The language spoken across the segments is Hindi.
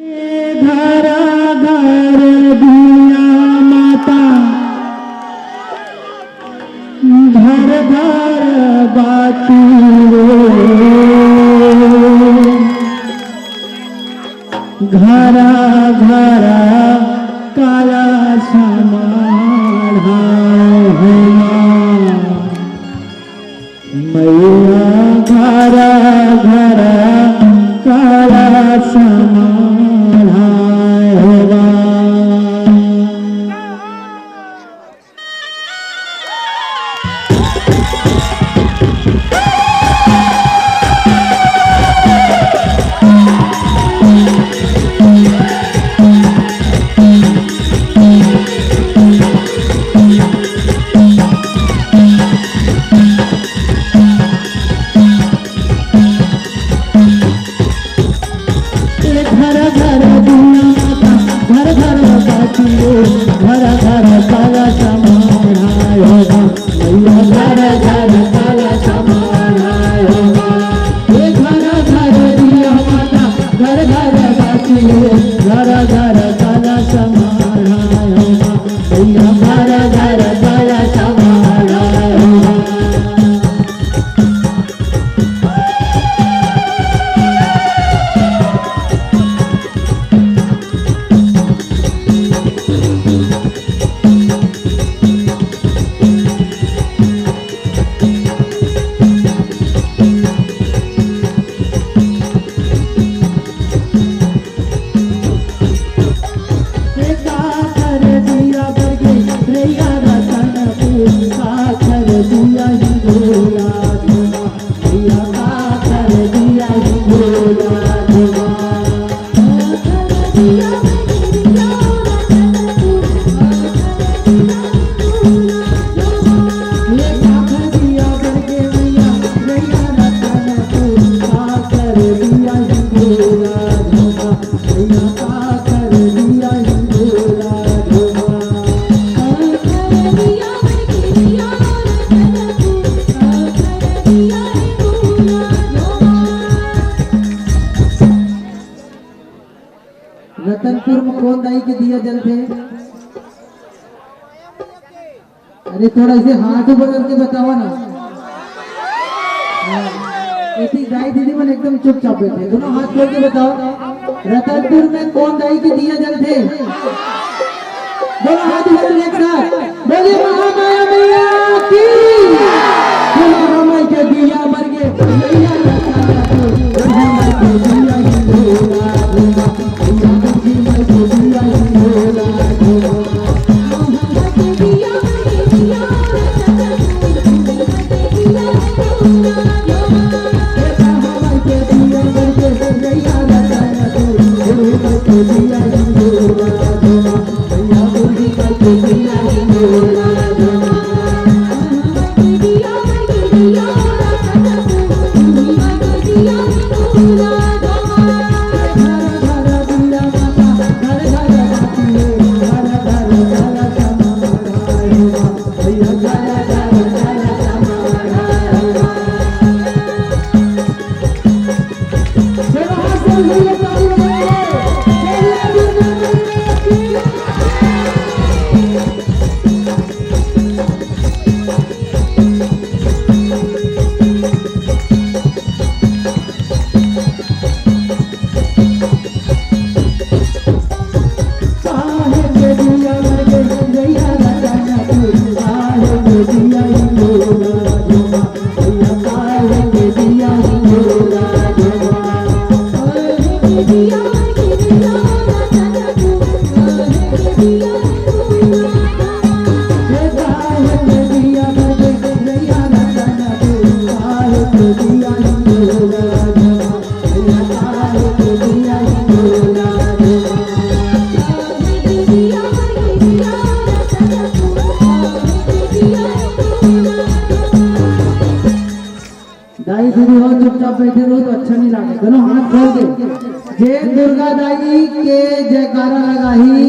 घर घर दिया माता घर घर बाती घर घर काला समाढ़ा मैया घर घर काला समाढ़ा घर घर काला समाढ़ा मैया घर घर काला समाढ़ा घर घर दिया माता घर घर बाती घर घर काला समाढ़ा मैया घर घर काला समाढ़ा रतनपुर में कौन दाई के दिया जलते? अरे थोड़ा इसे हाथ बदल के बताओ ना। ऐसी दाई दीदी मन एकदम चुपचाप बैठे, दोनों हाथ खोल के बताओ रतनपुर में कौन दाई के दिया जलते? दोनों हाथ बदल एक साथ बोलिए महामाया मैया की। महामाया के दिया मर गए मैया महामाया के दिया चुपचाप बैठे रहो तो अच्छा नहीं लगे। दोनों हाथ खोल दे। जय दुर्गा दाई के जयकारा लगाही।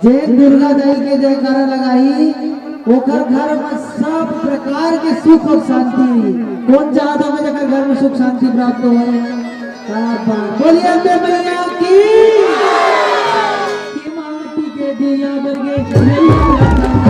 जय दुर्गा दाई के जयकारा लगाही। ओकर घर में सब प्रकार के सुख और शांति। कौन चाहता है जगह घर में सुख शांति प्राप्त हो? बोलिए तो मैया की माटी के दिया बरगे मैया